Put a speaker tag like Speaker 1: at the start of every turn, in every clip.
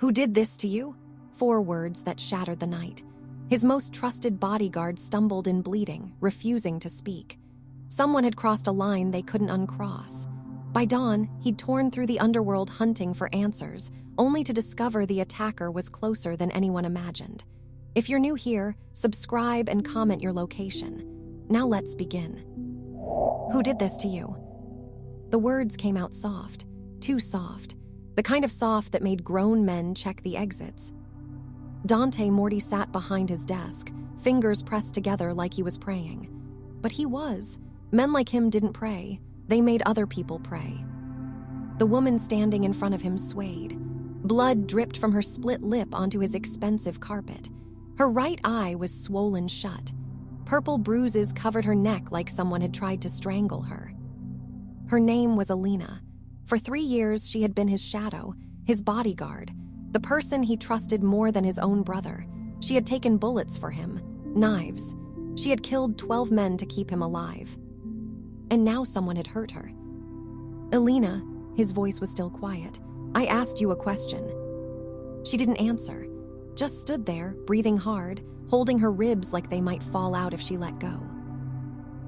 Speaker 1: "Who did this to you?" 4 words that shattered the night. His most trusted bodyguard stumbled in bleeding, refusing to speak. Someone had crossed a line they couldn't uncross. By dawn, he'd torn through the underworld hunting for answers, only to discover the attacker was closer than anyone imagined. If you're new here, subscribe and comment your location. Now let's begin. "Who did this to you?" The words came out soft, too soft, the kind of soft that made grown men check the exits. Dante Morty sat behind his desk, fingers pressed together like he was praying. But he was. Men like him didn't pray. They made other people pray. The woman standing in front of him swayed. Blood dripped from her split lip onto his expensive carpet. Her right eye was swollen shut. Purple bruises covered her neck like someone had tried to strangle her. Her name was Alina. For 3 years, she had been his shadow, his bodyguard, the person he trusted more than his own brother. She had taken bullets for him, knives. She had killed 12 men to keep him alive. And now someone had hurt her. "Alina," his voice was still quiet, "I asked you a question." She didn't answer, just stood there, breathing hard, holding her ribs like they might fall out if she let go.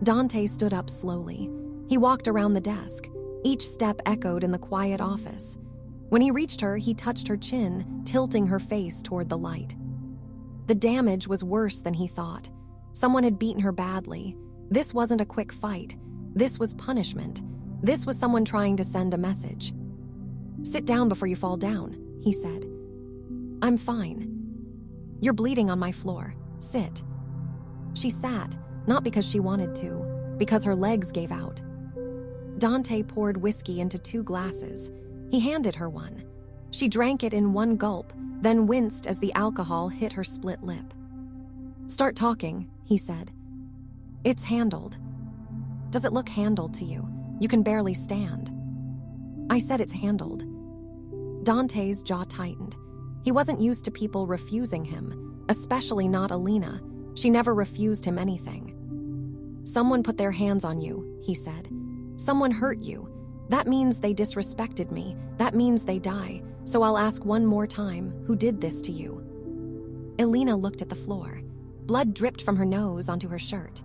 Speaker 1: Dante stood up slowly. He walked around the desk. Each step echoed in the quiet office. When he reached her, he touched her chin, tilting her face toward the light. The damage was worse than he thought. Someone had beaten her badly. This wasn't a quick fight. This was punishment. This was someone trying to send a message. "Sit down before you fall down," he said. "I'm fine." "You're bleeding on my floor. Sit." She sat, not because she wanted to, because her legs gave out. Dante poured whiskey into 2 glasses. He handed her one. She drank it in one gulp, then winced as the alcohol hit her split lip. "Start talking," he said. "It's handled." "Does it look handled to you? You can barely stand." "I said it's handled." Dante's jaw tightened. He wasn't used to people refusing him, especially not Alina. She never refused him anything. "Someone put their hands on you," he said. "Someone hurt you. That means they disrespected me. That means they die. So I'll ask one more time, who did this to you?" Alina looked at the floor. Blood dripped from her nose onto her shirt.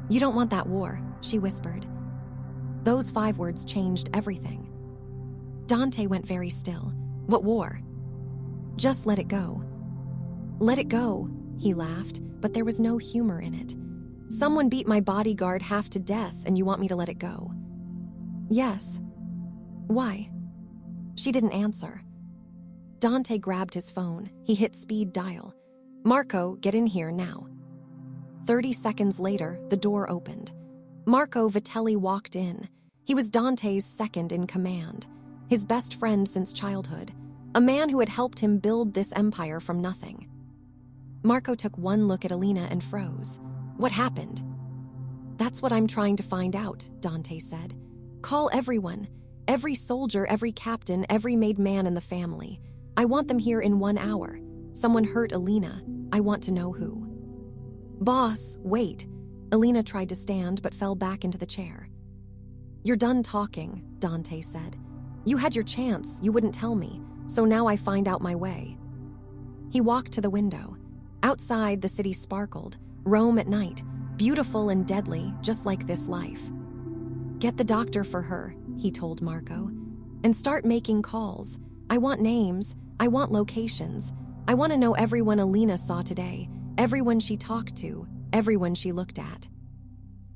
Speaker 1: "You don't want that war," she whispered. Those 5 words changed everything. Dante went very still. "What war?" "Just let it go." "Let it go," he laughed, but there was no humor in it. "Someone beat my bodyguard half to death and you want me to let it go?" "Yes." "Why?" She didn't answer. Dante grabbed his phone. He hit speed dial. "Marco, get in here now." 30 seconds later, the door opened. Marco Vitelli walked in. He was Dante's second in command, his best friend since childhood, a man who had helped him build this empire from nothing. Marco took one look at Alina and froze. "What happened?" "That's what I'm trying to find out," Dante said. "Call everyone. Every soldier, every captain, every made man in the family. I want them here in 1 hour. Someone hurt Alina. I want to know who." "Boss, wait." Alina tried to stand but fell back into the chair. "You're done talking," Dante said. "You had your chance, you wouldn't tell me, so now I find out my way." He walked to the window. Outside, the city sparkled. Rome at night, beautiful and deadly, just like this life. "Get the doctor for her," he told Marco. "And start making calls. I want names. I want locations. I want to know everyone Alina saw today, everyone she talked to, everyone she looked at."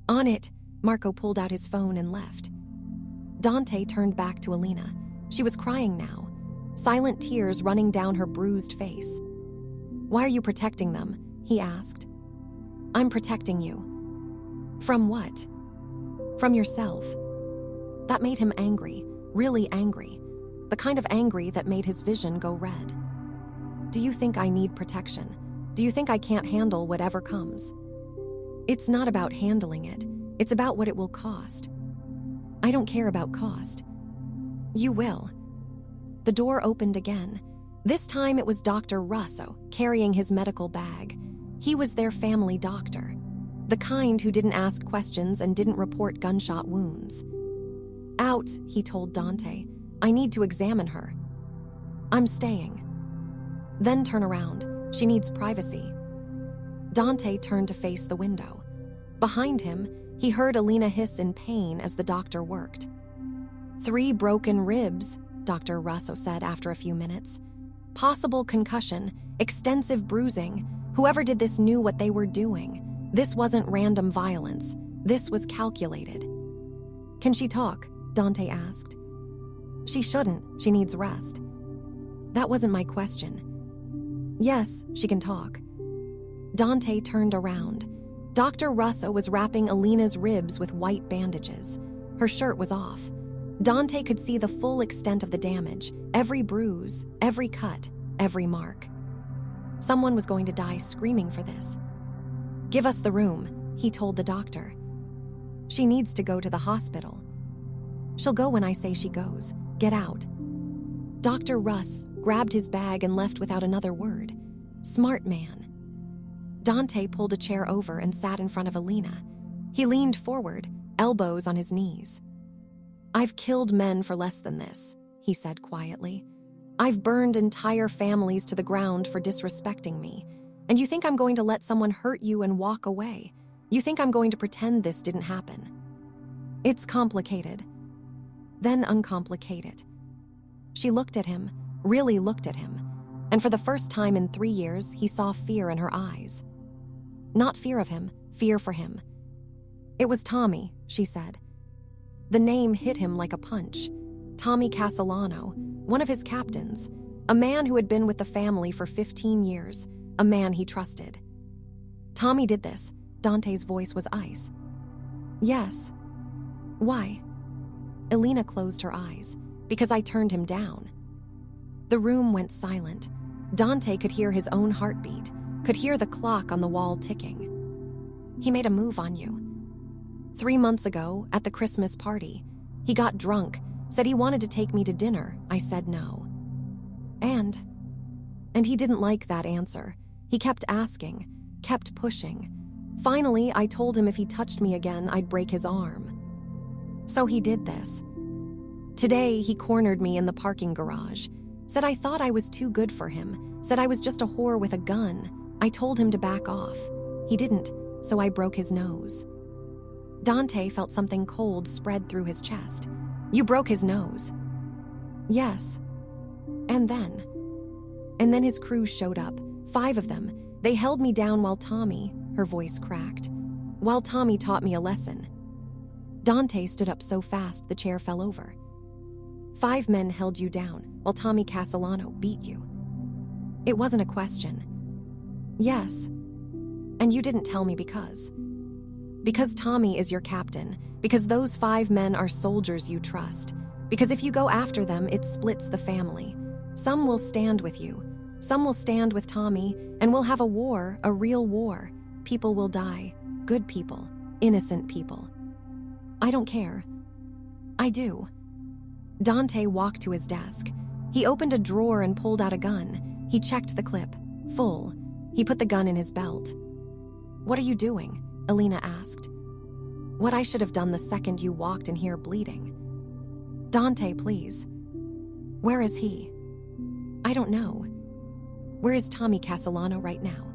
Speaker 1: "On it." Marco pulled out his phone and left. Dante turned back to Alina. She was crying now, silent tears running down her bruised face. "Why are you protecting them?" he asked. "I'm protecting you." "From what?" "From yourself." That made him angry, really angry, the kind of angry that made his vision go red. "Do you think I need protection? Do you think I can't handle whatever comes?" "It's not about handling it. It's about what it will cost." "I don't care about cost." "You will." The door opened again. This time it was Dr. Russo carrying his medical bag. He was their family doctor, the kind who didn't ask questions and didn't report gunshot wounds. "Out," he told Dante. "I need to examine her." I'm staying. Then turn around. She needs privacy. Dante turned to face the window. Behind him, he heard Alina hiss in pain as the doctor worked. 3 broken ribs, Dr. Russo said after a few minutes. Possible concussion, extensive bruising. Whoever did this knew what they were doing. This wasn't random violence. This was calculated. Can she talk? Dante asked. She shouldn't. She needs rest. That wasn't my question. Yes, she can talk. Dante turned around. Dr. Russo was wrapping Alina's ribs with white bandages. Her shirt was off. Dante could see the full extent of the damage, every bruise, every cut, every mark. Someone was going to die screaming for this. Give us the room, he told the doctor. She needs to go to the hospital. She'll go when I say she goes. Get out. Dr. Russ grabbed his bag and left without another word. Smart man. Dante pulled a chair over and sat in front of Alina. He leaned forward, elbows on his knees. I've killed men for less than this, he said quietly. I've burned entire families to the ground for disrespecting me. And you think I'm going to let someone hurt you and walk away? You think I'm going to pretend this didn't happen? It's complicated. Then uncomplicate it. She looked at him, really looked at him, and for the first time in 3 years, he saw fear in her eyes. Not fear of him, fear for him. It was Tommy, she said. The name hit him like a punch. Tommy Castellano, one of his captains, a man who had been with the family for 15 years, a man he trusted. Tommy did this. Dante's voice was ice. Yes. Why? Alina closed her eyes. Because I turned him down. The room went silent. Dante could hear his own heartbeat, could hear the clock on the wall ticking. He made a move on you. 3 months ago, at the Christmas party, he got drunk, said he wanted to take me to dinner. I said no. And he didn't like that answer. He kept asking, kept pushing. Finally, I told him if he touched me again, I'd break his arm. So he did this. Today, he cornered me in the parking garage, said I thought I was too good for him, said I was just a whore with a gun. I told him to back off. He didn't, so I broke his nose. Dante felt something cold spread through his chest. You broke his nose. Yes. And then his crew showed up, 5 of them. They held me down while Tommy, her voice cracked, while Tommy taught me a lesson. Dante stood up so fast the chair fell over. 5 men held you down while Tommy Castellano beat you. It wasn't a question. Yes. And you didn't tell me because. Because Tommy is your captain. Because those 5 men are soldiers you trust. Because if you go after them, it splits the family. Some will stand with you. Some will stand with Tommy, and we'll have a war, a real war. People will die. Good people. Innocent people. I don't care. I do. Dante walked to his desk. He opened a drawer and pulled out a gun. He checked the clip. Full. He put the gun in his belt. What are you doing? Alina asked. What I should have done the second you walked in here bleeding. Dante, please. Where is he? I don't know. Where is Tommy Castellano right now?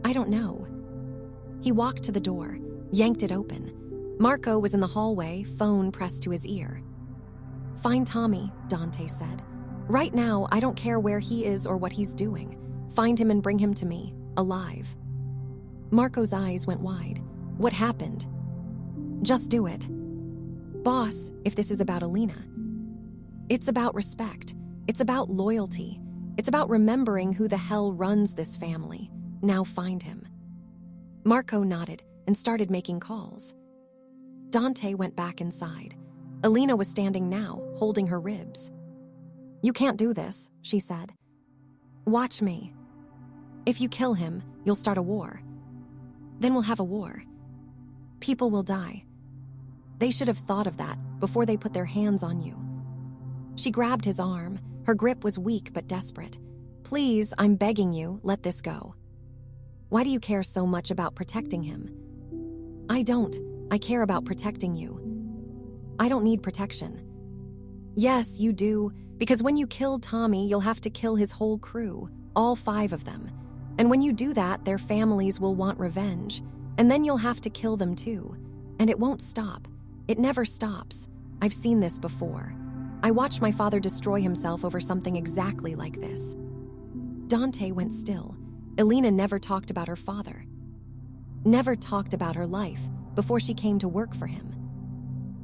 Speaker 1: I don't know. He walked to the door, yanked it open. Marco was in the hallway, phone pressed to his ear. Find Tommy, Dante said. Right now, I don't care where he is or what he's doing. Find him and bring him to me, alive. Marco's eyes went wide. What happened? Just do it. Boss, if this is about Alina. It's about respect. It's about loyalty. It's about remembering who the hell runs this family. Now find him. Marco nodded and started making calls. Dante went back inside. Alina was standing now, holding her ribs. You can't do this, she said. Watch me. If you kill him, you'll start a war. Then we'll have a war. People will die. They should have thought of that before they put their hands on you. She grabbed his arm. Her grip was weak but desperate. Please, I'm begging you, let this go. Why do you care so much about protecting him? I don't. I care about protecting you. I don't need protection. Yes, you do, Because when you kill Tommy, you'll have to kill his whole crew, all 5 of them. And when you do that, their families will want revenge. And then you'll have to kill them too. And it won't stop. It never stops. I've seen this before. I watched my father destroy himself over something exactly like this. Dante went still. Elena never talked about her father. Never talked about her life before she came to work for him.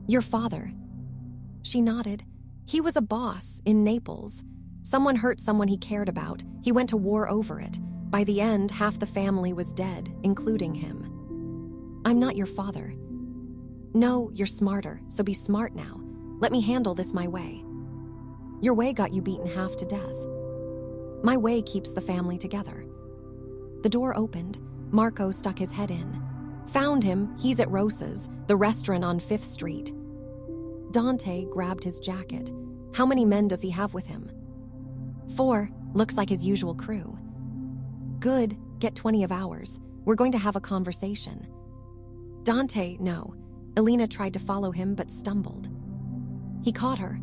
Speaker 1: Your father. She nodded. He was a boss in Naples. Someone hurt someone he cared about. He went to war over it. By the end, half the family was dead, including him. I'm not your father. No, you're smarter, so be smart now. Let me handle this my way. Your way got you beaten half to death. My way keeps the family together. The door opened. Marco stuck his head in. Found him, he's at Rosa's, the restaurant on 5th Street. Dante grabbed his jacket. How many men does he have with him? 4, looks like his usual crew. Good, get 20 of ours. We're going to have a conversation. Dante, no. Elena tried to follow him but stumbled. He caught her.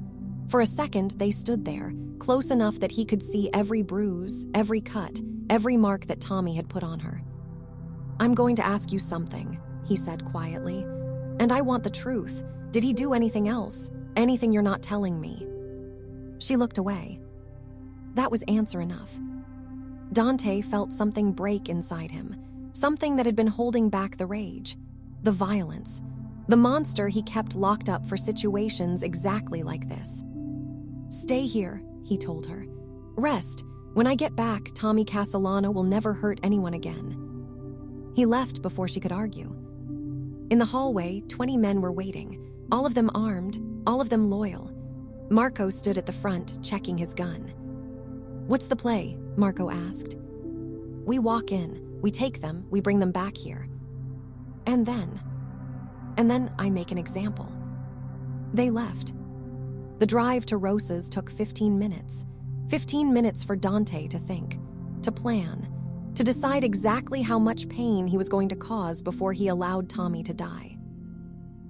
Speaker 1: For a second, they stood there, close enough that he could see every bruise, every cut, every mark that Tommy had put on her. I'm going to ask you something, he said quietly. And I want the truth. Did he do anything else? Anything you're not telling me? She looked away. That was answer enough. Dante felt something break inside him, something that had been holding back the rage, the violence, the monster he kept locked up for situations exactly like this. Stay here, he told her. Rest. When I get back, Tommy Castellano will never hurt anyone again. He left before she could argue. In the hallway, 20 men were waiting, all of them armed, all of them loyal. Marco stood at the front, checking his gun. What's the play? Marco asked. We walk in, we take them, we bring them back here. And then I make an example. They left. The drive to Rosa's took 15 minutes. 15 minutes for Dante to think, to plan, to decide exactly how much pain he was going to cause before he allowed Tommy to die.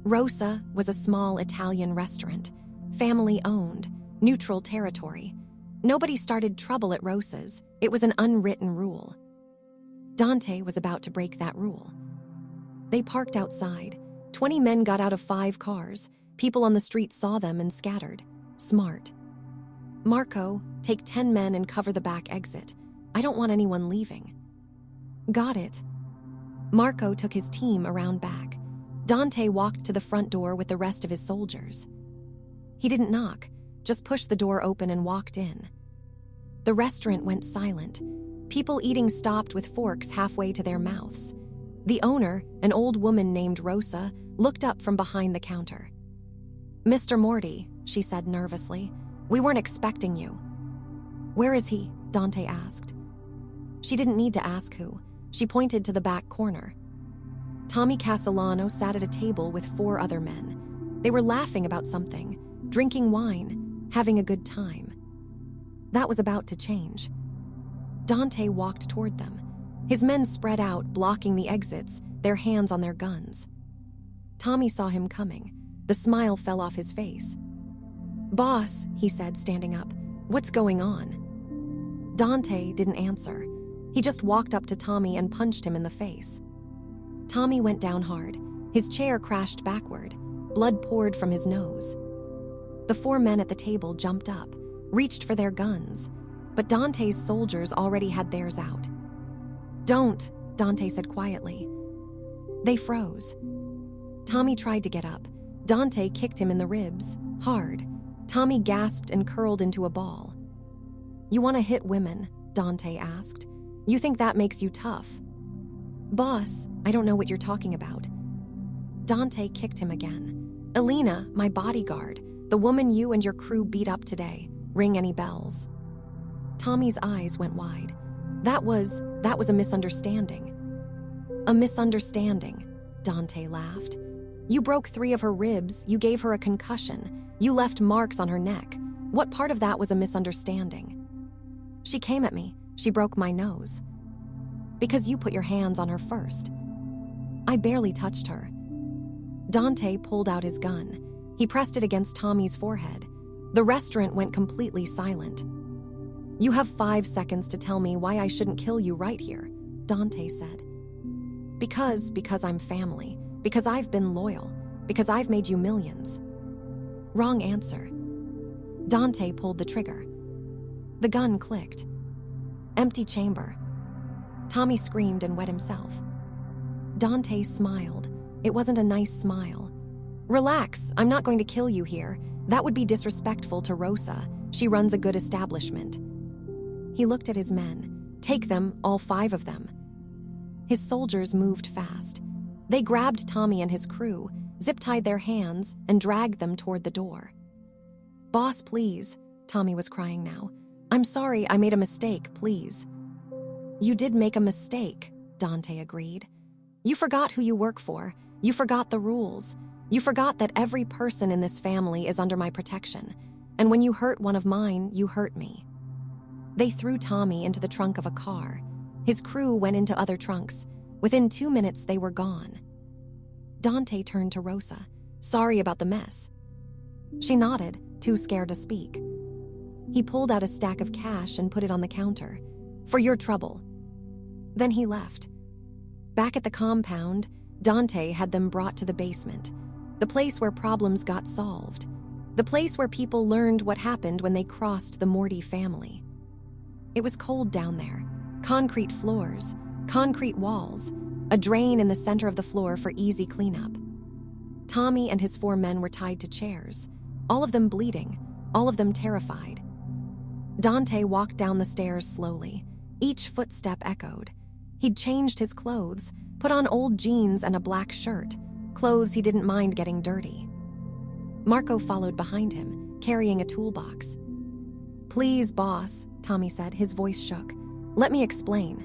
Speaker 1: Rosa was a small Italian restaurant, family-owned, neutral territory. Nobody started trouble at Rosa's. It was an unwritten rule. Dante was about to break that rule. They parked outside. 20 men got out of 5 cars. People on the street saw them and scattered. Smart. Marco, take 10 men and cover the back exit. I don't want anyone leaving. Got it. Marco took his team around back. Dante walked to the front door with the rest of his soldiers. He didn't knock, just pushed the door open and walked in. The restaurant went silent. People eating stopped with forks halfway to their mouths. The owner, an old woman named Rosa, looked up from behind the counter. Mr. Morty, she said nervously, we weren't expecting you. Where is he? Dante asked. She didn't need to ask who. She pointed to the back corner. Tommy Castellano sat at a table with 4 other men. They were laughing about something, drinking wine, having a good time. That was about to change. Dante walked toward them. His men spread out, blocking the exits, their hands on their guns. Tommy saw him coming. The smile fell off his face. Boss, he said, standing up, what's going on? Dante didn't answer. He just walked up to Tommy and punched him in the face. Tommy went down hard. His chair crashed backward. Blood poured from his nose. The 4 men at the table jumped up, reached for their guns, but Dante's soldiers already had theirs out. Don't, Dante said quietly. They froze. Tommy tried to get up. Dante kicked him in the ribs, hard. Tommy gasped and curled into a ball. You want to hit women? Dante asked. You think that makes you tough? Boss, I don't know what you're talking about. Dante kicked him again. Elena, my bodyguard, the woman you and your crew beat up today. Ring any bells? Tommy's eyes went wide. That was a misunderstanding. A misunderstanding, Dante laughed. You broke 3 of her ribs, you gave her a concussion, you left marks on her neck. What part of that was a misunderstanding? She came at me, she broke my nose. Because you put your hands on her first. I barely touched her. Dante pulled out his gun. He pressed it against Tommy's forehead. The restaurant went completely silent. "You have 5 seconds to tell me why I shouldn't kill you right here," Dante said. Because I'm family. Because I've been loyal. Because I've made you millions." Wrong answer. Dante pulled the trigger. The gun clicked. Empty chamber. Tommy screamed and wet himself. Dante smiled. It wasn't a nice smile. "Relax, I'm not going to kill you here. That would be disrespectful to Rosa. She runs a good establishment." He looked at his men. "Take them, all 5 of them." His soldiers moved fast. They grabbed Tommy and his crew, zip-tied their hands, and dragged them toward the door. "Boss, please," Tommy was crying now. "I'm sorry, I made a mistake, please." "You did make a mistake," Dante agreed. "You forgot who you work for. You forgot the rules. You forgot that every person in this family is under my protection. And when you hurt one of mine, you hurt me." They threw Tommy into the trunk of a car. His crew went into other trunks. Within 2 minutes, they were gone. Dante turned to Rosa. "Sorry about the mess." She nodded, too scared to speak. He pulled out a stack of cash and put it on the counter. "For your trouble." Then he left. Back at the compound, Dante had them brought to the basement, the place where problems got solved, the place where people learned what happened when they crossed the Morty family. It was cold down there. Concrete floors, concrete walls, a drain in the center of the floor for easy cleanup. Tommy and his 4 men were tied to chairs, all of them bleeding, all of them terrified. Dante walked down the stairs slowly. Each footstep echoed. He'd changed his clothes, put on old jeans and a black shirt, clothes he didn't mind getting dirty. Marco followed behind him, carrying a toolbox. "Please, boss," Tommy said, his voice shook. "Let me explain."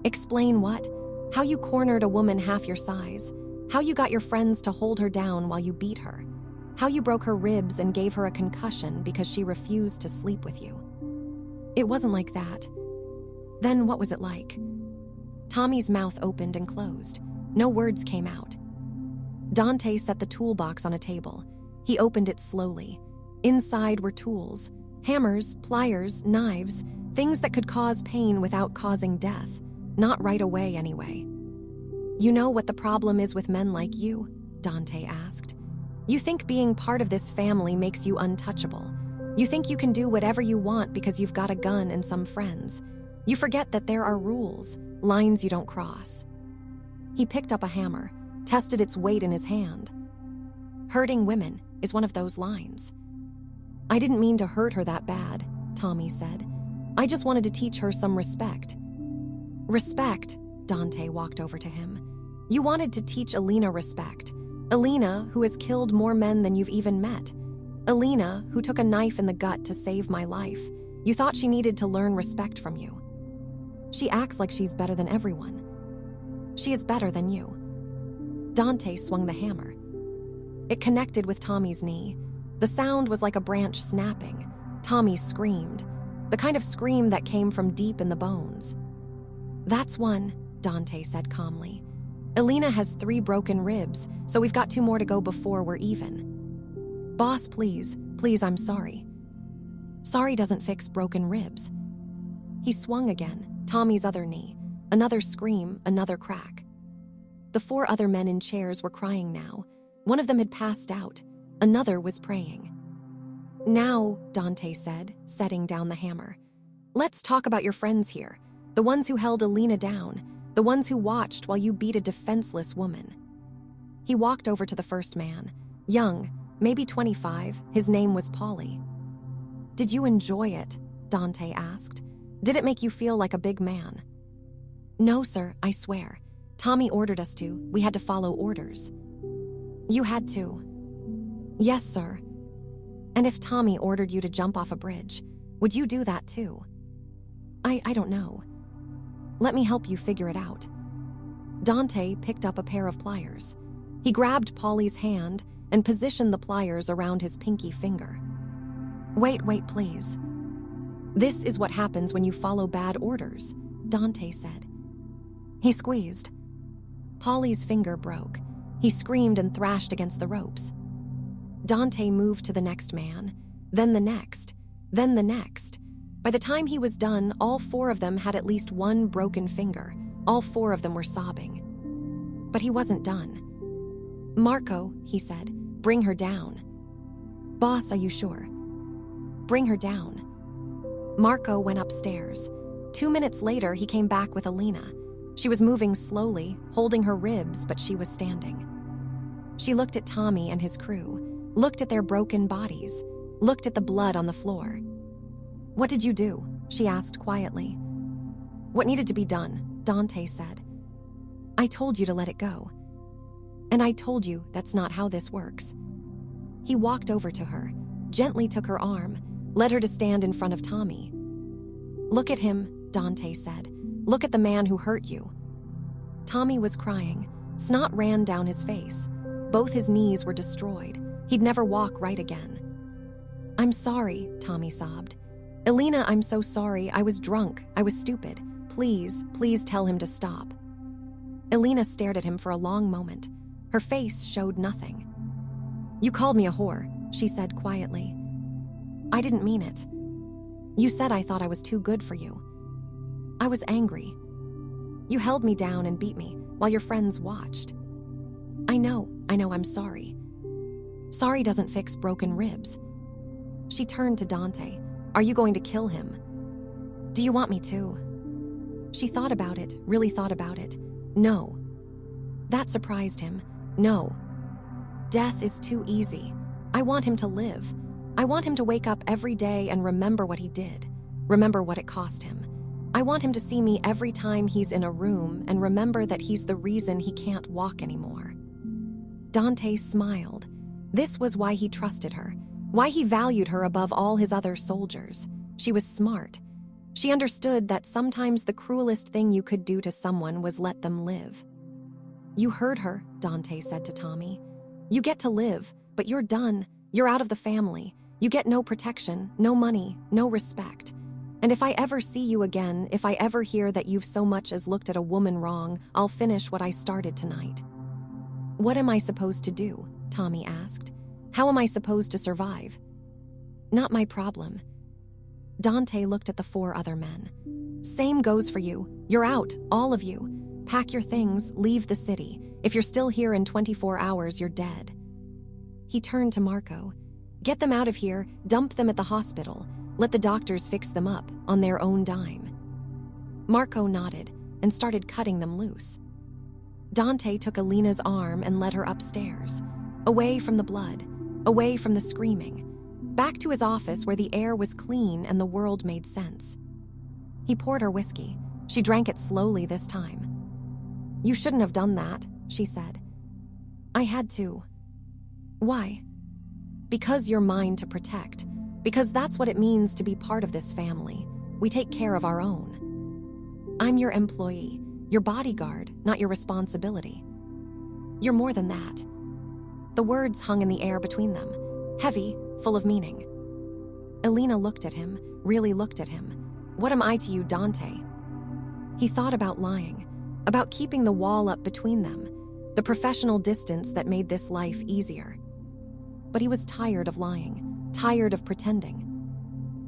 Speaker 1: "Explain what? How you cornered a woman half your size. How you got your friends to hold her down while you beat her. How you broke her ribs and gave her a concussion because she refused to sleep with you." "It wasn't like that." "Then what was it like?" Tommy's mouth opened and closed. No words came out. Dante set the toolbox on a table. He opened it slowly. Inside were tools, hammers, pliers, knives, things that could cause pain without causing death. Not right away, anyway. "You know what the problem is with men like you?" Dante asked. "You think being part of this family makes you untouchable. You think you can do whatever you want because you've got a gun and some friends. You forget that there are rules, lines you don't cross." He picked up a hammer, tested its weight in his hand. "Hurting women is one of those lines." "I didn't mean to hurt her that bad," Tommy said. "I just wanted to teach her some respect." "Respect?" Dante walked over to him. "You wanted to teach Alina respect. Alina, who has killed more men than you've even met. Alina, who took a knife in the gut to save my life. You thought she needed to learn respect from you. She acts like she's better than everyone. She is better than you." Dante swung the hammer. It connected with Tommy's knee. The sound was like a branch snapping. Tommy screamed, the kind of scream that came from deep in the bones. "That's one," Dante said calmly. "Alina has 3 broken ribs, so we've got 2 more to go before we're even." "Boss, please, I'm sorry." "Sorry doesn't fix broken ribs." He swung again, Tommy's other knee. Another scream, another crack. The 4 other men in chairs were crying now. One of them had passed out. Another was praying. "Now," Dante said, setting down the hammer, "let's talk about your friends here. The ones who held Alina down. The ones who watched while you beat a defenseless woman." He walked over to the first man. Young, maybe 25, his name was Paulie. "Did you enjoy it?" Dante asked. "Did it make you feel like a big man?" "No, sir, I swear. Tommy ordered us to. We had to follow orders." "You had to?" "Yes, sir." "And if Tommy ordered you to jump off a bridge, would you do that too?" I don't know. Let me help you figure it out." Dante picked up a pair of pliers. He grabbed Paulie's hand and positioned the pliers around his pinky finger. Wait, please. This is what happens when you follow bad orders," Dante said. He squeezed. Paulie's finger broke. He screamed and thrashed against the ropes. Dante moved to the next man. then the next, then the next. By the time he was done, all 4 of them had at least one broken finger. All 4 of them were sobbing. But he wasn't done. "Marco," he said, "bring her down." "Boss, are you sure?" "Bring her down." Marco went upstairs. 2 minutes later, he came back with Alina. She was moving slowly, holding her ribs, but she was standing. She looked at Tommy and his crew, looked at their broken bodies, looked at the blood on the floor. "What did you do?" she asked quietly. "What needed to be done?" Dante said. "I told you to let it go. And I told you that's not how this works." He walked over to her, gently took her arm, led her to stand in front of Tommy. "Look at him," Dante said. "Look at the man who hurt you." Tommy was crying. Snot ran down his face. Both his knees were destroyed. He'd never walk right again. "I'm sorry," Tommy sobbed. "Alina, I'm so sorry. I was drunk. I was stupid. Please, please tell him to stop." Alina stared at him for a long moment. Her face showed nothing. "You called me a whore," she said quietly. "I didn't mean it. You said I thought I was too good for you. I was angry. You held me down and beat me while your friends watched. I know, I'm sorry. Sorry doesn't fix broken ribs." She turned to Dante. "Are you going to kill him? Do you want me to?" She thought about it, really thought about it. No. That surprised him. No. Death is too easy. I want him to live. I want him to wake up every day and remember what he did. Remember what it cost him. I want him to see me every time he's in a room and remember that he's the reason he can't walk anymore. Dante smiled. This was why he trusted her, why he valued her above all his other soldiers. She was smart. She understood that sometimes the cruelest thing you could do to someone was let them live. "You heard her," Dante said to Tommy. "You get to live, but you're done. You're out of the family. You get no protection, no money, no respect. And if I ever see you again, if I ever hear that you've so much as looked at a woman wrong, I'll finish what I started tonight." "What am I supposed to do?" Tommy asked. "How am I supposed to survive?" "Not my problem." Dante looked at the 4 other men. "Same goes for you. You're out, all of you. Pack your things, leave the city. If you're still here in 24 hours, you're dead." He turned to Marco. "Get them out of here, dump them at the hospital. Let the doctors fix them up, on their own dime." Marco nodded and started cutting them loose. Dante took Alina's arm and led her upstairs, away from the blood, away from the screaming, back to his office where the air was clean and the world made sense. He poured her whiskey. She drank it slowly this time. "You shouldn't have done that," she said. "I had to." "Why?" "Because you're mine to protect. Because that's what it means to be part of this family. We take care of our own. I'm your employee, your bodyguard, not your responsibility. You're more than that." The words hung in the air between them, heavy, full of meaning. Alina looked at him, really looked at him. "What am I to you, Dante?" He thought about lying, about keeping the wall up between them, the professional distance that made this life easier. But he was tired of lying, tired of pretending.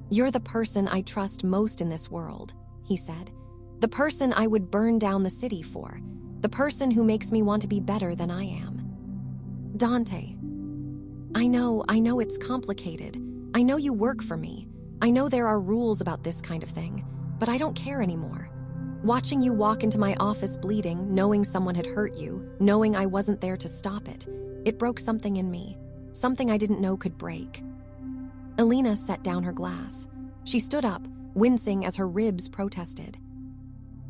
Speaker 1: "You're the person I trust most in this world," he said. "The person I would burn down the city for. The person who makes me want to be better than I am." "Dante, I know it's complicated. I know you work for me. I know there are rules about this kind of thing, but I don't care anymore. Watching you walk into my office bleeding, knowing someone had hurt you, knowing I wasn't there to stop it, it broke something in me, something I didn't know could break." Alina set down her glass. She stood up, wincing as her ribs protested.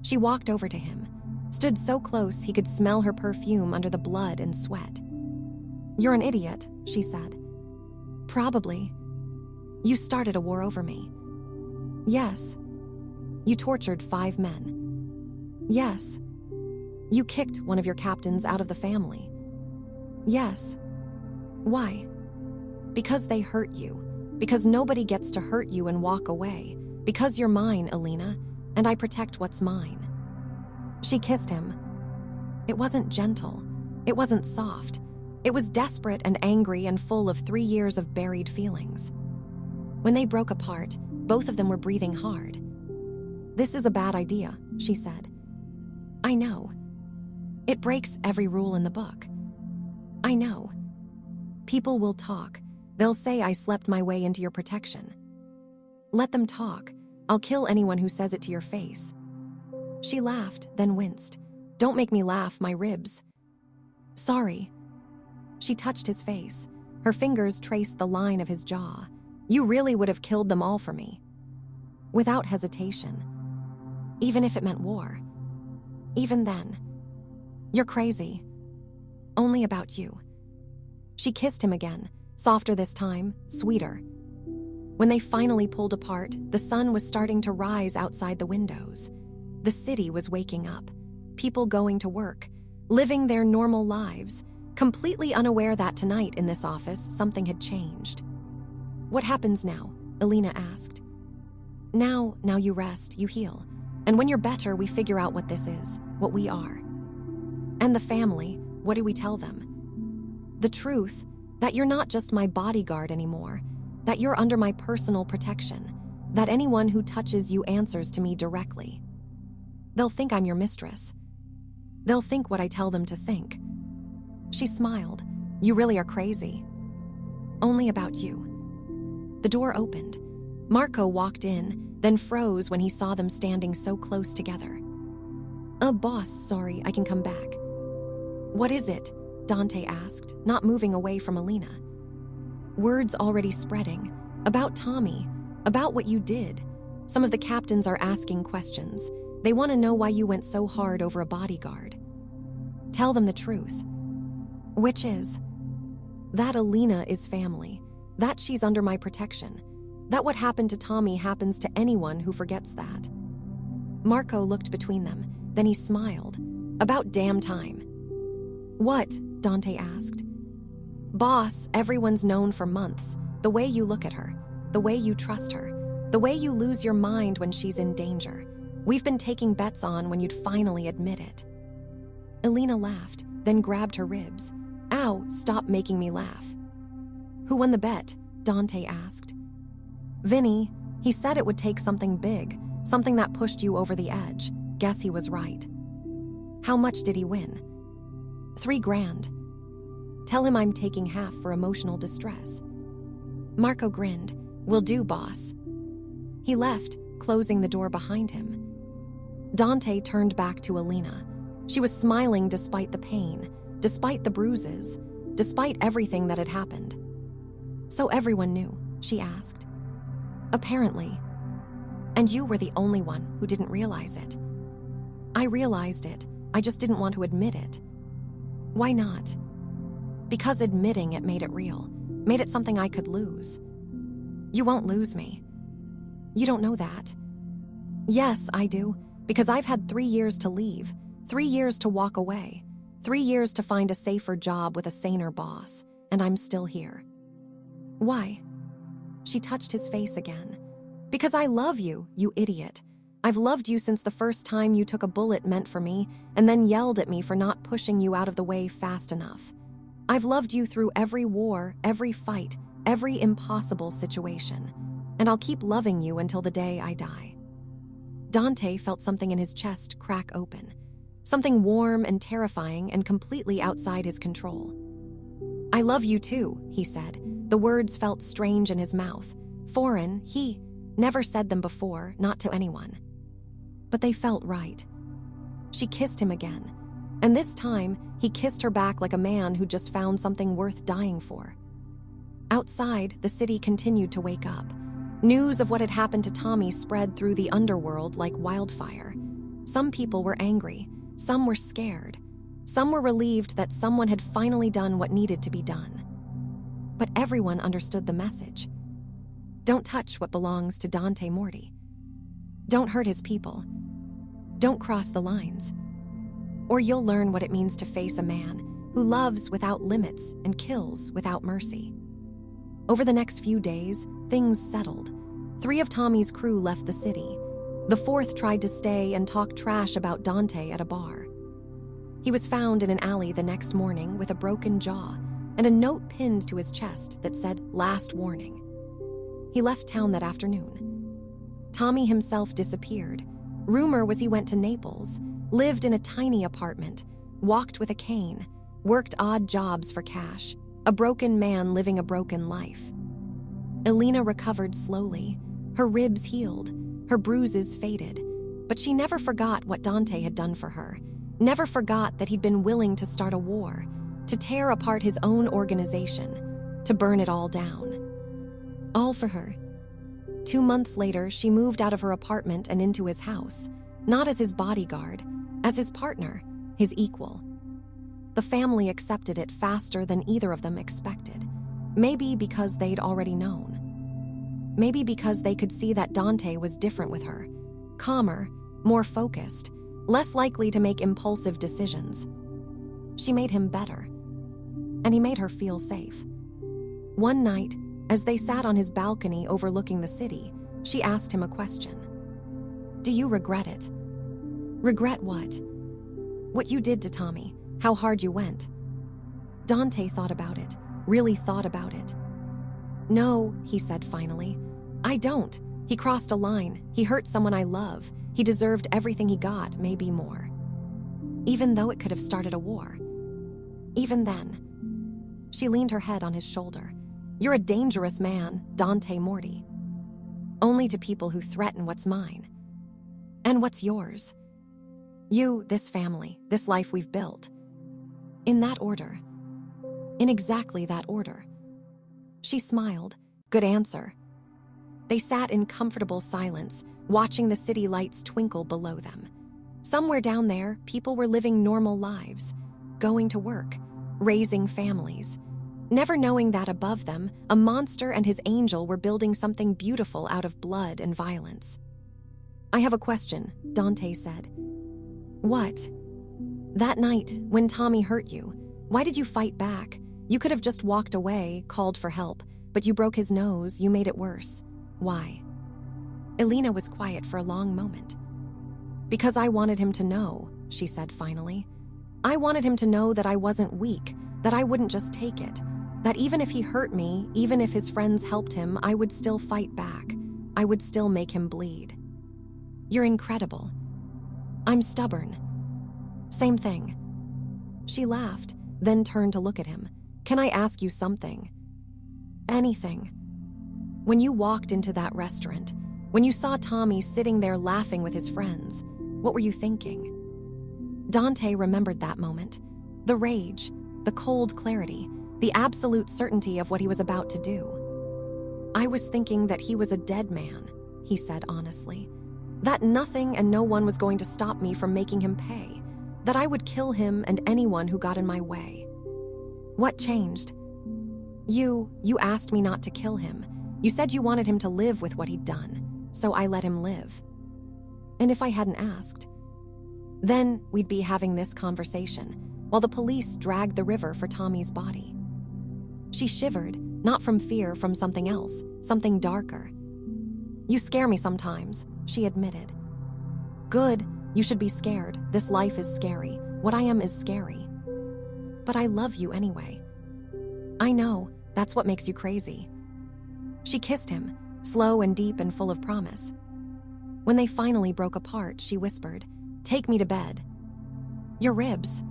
Speaker 1: She walked over to him, stood so close he could smell her perfume under the blood and sweat. "You're an idiot," she said. "Probably. You started a war over me." "Yes." "You tortured 5 men." "Yes." "You kicked one of your captains out of the family." "Yes." "Why?" "Because they hurt you. Because nobody gets to hurt you and walk away. Because you're mine, Alina, and I protect what's mine." She kissed him. It wasn't gentle. It wasn't soft. It was desperate and angry and full of 3 years of buried feelings. When they broke apart, both of them were breathing hard. "This is a bad idea," she said. "I know. It breaks every rule in the book. I know. People will talk. They'll say I slept my way into your protection. Let them talk. I'll kill anyone who says it to your face." She laughed, then winced. "Don't make me laugh, my ribs." "Sorry." She touched his face. Her fingers traced the line of his jaw. "You really would have killed them all for me." Without hesitation. Even if it meant war. Even then. "You're crazy. Only about you." She kissed him again, softer this time, sweeter. When they finally pulled apart, the sun was starting to rise outside the windows. The city was waking up. People going to work, living their normal lives, completely unaware that tonight in this office something had changed. "What happens now?" Alina asked. Now you rest, you heal. And when you're better, we figure out what this is, what we are." "And the family, what do we tell them?" "The truth, that you're not just my bodyguard anymore, that you're under my personal protection, that anyone who touches you answers to me directly. They'll think I'm your mistress. They'll think what I tell them to think." She smiled. "You really are crazy. Only about you." The door opened. Marco walked in, then froze when he saw them standing so close together. Boss, sorry, I can come back." "What is it?" Dante asked, not moving away from Alina. "Word's already spreading. About Tommy. About what you did. Some of the captains are asking questions. They want to know why you went so hard over a bodyguard. Tell them the truth." "Which is?" "That Alina is family. That she's under my protection. That what happened to Tommy happens to anyone who forgets that." Marco looked between them, then he smiled. "About damn time." "What?" Dante asked. "Boss, everyone's known for months. The way you look at her, the way you trust her, the way you lose your mind when she's in danger. We've been taking bets on when you'd finally admit it." Alina laughed, then grabbed her ribs. "Ow, stop making me laugh." "Who won the bet?" Dante asked. "Vinny. He said it would take something big, something that pushed you over the edge. Guess he was right." "How much did he win?" $3,000. "Tell him I'm taking half for emotional distress." Marco grinned. "Will do, boss." He left, closing the door behind him. Dante turned back to Alina. She was smiling despite the pain, despite the bruises, despite everything that had happened. "So everyone knew?" she asked. "Apparently. And you were the only one who didn't realize it." "I realized it. I just didn't want to admit it." "Why not?" "Because admitting it made it real, made it something I could lose." "You won't lose me." "You don't know that." "Yes, I do, because I've had 3 years to leave, 3 years to walk away, 3 years to find a safer job with a saner boss, and I'm still here." "Why?" She touched his face again. "Because I love you, you idiot. I've loved you since the first time you took a bullet meant for me and then yelled at me for not pushing you out of the way fast enough. I've loved you through every war, every fight, every impossible situation. And I'll keep loving you until the day I die." Dante felt something in his chest crack open. Something warm and terrifying and completely outside his control. "I love you too," he said. The words felt strange in his mouth. Foreign, he never said them before, not to anyone. But they felt right. She kissed him again, and this time he kissed her back like a man who just found something worth dying for. Outside, the city continued to wake up. News of what had happened to Tommy spread through the underworld like wildfire. Some people were angry, some were scared, some were relieved that someone had finally done what needed to be done. But everyone understood the message. Don't touch what belongs to Dante Morty. Don't hurt his people. Don't cross the lines. Or you'll learn what it means to face a man who loves without limits and kills without mercy. Over the next few days, things settled. 3 of Tommy's crew left the city. The 4th tried to stay and talk trash about Dante at a bar. He was found in an alley the next morning with a broken jaw and a note pinned to his chest that said, "Last warning." He left town that afternoon. Tommy himself disappeared. Rumor was he went to Naples, lived in a tiny apartment, walked with a cane, worked odd jobs for cash, a broken man living a broken life. Elena recovered slowly. Her ribs healed, her bruises faded, but she never forgot what Dante had done for her, never forgot that he'd been willing to start a war, to tear apart his own organization, to burn it all down. All for her. 2 months later, she moved out of her apartment and into his house, not as his bodyguard, as his partner, his equal. The family accepted it faster than either of them expected, maybe because they'd already known. Maybe because they could see that Dante was different with her, calmer, more focused, less likely to make impulsive decisions. She made him better, and he made her feel safe. One night, as they sat on his balcony overlooking the city, she asked him a question. "Do you regret it?" "Regret what?" "What you did to Tommy, how hard you went." Dante thought about it, really thought about it. "No," he said finally, "I don't. He crossed a line. He hurt someone I love. He deserved everything he got, maybe more. Even though it could have started a war. Even then." She leaned her head on his shoulder. "You're a dangerous man, Dante Morty. Only to people who threaten what's mine. And what's yours. You, this family, this life we've built. In that order. In exactly that order." She smiled. Good answer. They sat in comfortable silence, watching the city lights twinkle below them. Somewhere down there, people were living normal lives, going to work, raising families, never knowing that above them, a monster and his angel were building something beautiful out of blood and violence. "I have a question," Dante said. "What?" "That night, when Tommy hurt you, why did you fight back? You could have just walked away, called for help, but you broke his nose, you made it worse. Why?" Elena was quiet for a long moment. "Because I wanted him to know," she said finally. "I wanted him to know that I wasn't weak, that I wouldn't just take it, that even if he hurt me, even if his friends helped him, I would still fight back. I would still make him bleed." "You're incredible." "I'm stubborn." "Same thing." She laughed, then turned to look at him. "Can I ask you something?" "Anything." "When you walked into that restaurant, when you saw Tommy sitting there laughing with his friends, what were you thinking?" Dante remembered that moment. The rage, the cold clarity, the absolute certainty of what he was about to do. "I was thinking that he was a dead man," he said honestly. "That nothing and no one was going to stop me from making him pay. That I would kill him and anyone who got in my way." "What changed?" You asked me not to kill him. You said you wanted him to live with what he'd done, so I let him live. And if I hadn't asked, then we'd be having this conversation while the police dragged the river for Tommy's body." She shivered, not from fear, from something else, something darker. "You scare me sometimes," she admitted. "Good, you should be scared. This life is scary. What I am is scary. But I love you anyway." "I know, that's what makes you crazy." She kissed him, slow and deep and full of promise. When they finally broke apart, she whispered, "Take me to bed." "Your ribs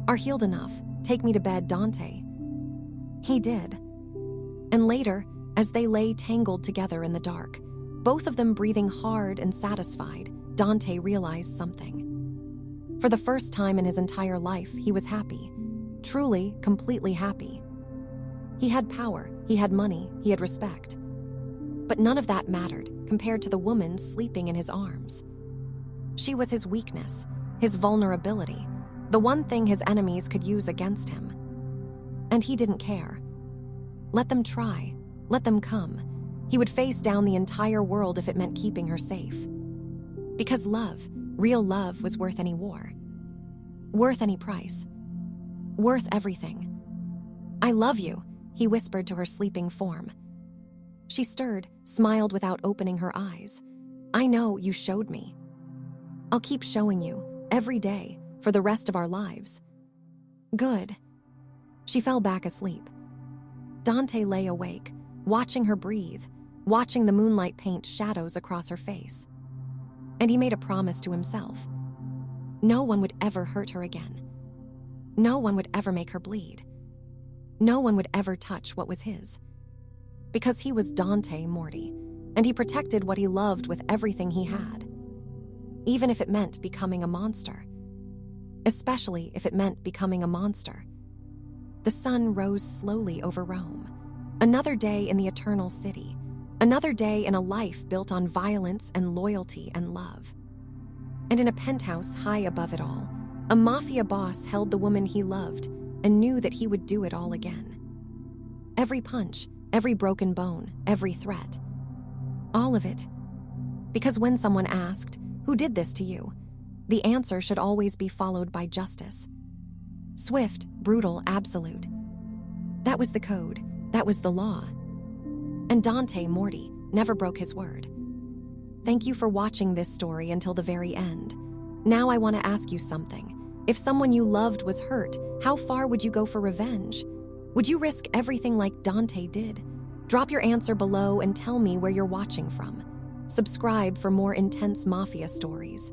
Speaker 1: are healed enough. Take me to bed, Dante." He did. And later, as they lay tangled together in the dark, both of them breathing hard and satisfied, Dante realized something. For the first time in his entire life, he was happy. Truly, completely happy. He had power, he had money, he had respect. But none of that mattered compared to the woman sleeping in his arms. She was his weakness, his vulnerability, the one thing his enemies could use against him. And he didn't care. Let them try, let them come. He would face down the entire world if it meant keeping her safe. Because love, real love, was worth any war. Worth any price. Worth everything. "I love you," he whispered to her sleeping form. She stirred, smiled without opening her eyes. "I know, you showed me. I'll keep showing you, every day, for the rest of our lives." "Good." She fell back asleep. Dante lay awake, watching her breathe, watching the moonlight paint shadows across her face. And he made a promise to himself. No one would ever hurt her again. No one would ever make her bleed. No one would ever touch what was his. Because he was Dante Morty, and he protected what he loved with everything he had. Even if it meant becoming a monster. Especially if it meant becoming a monster. The sun rose slowly over Rome. Another day in the Eternal City. Another day in a life built on violence and loyalty and love. And in a penthouse high above it all, a mafia boss held the woman he loved and knew that he would do it all again. Every punch, every broken bone, every threat. All of it. Because when someone asked, "Who did this to you?" the answer should always be followed by justice. Swift, brutal, absolute. That was the code. That was the law. And Dante Morty never broke his word. Thank you for watching this story until the very end. Now I want to ask you something. If someone you loved was hurt, how far would you go for revenge? Would you risk everything like Dante did? Drop your answer below and tell me where you're watching from. Subscribe for more intense mafia stories.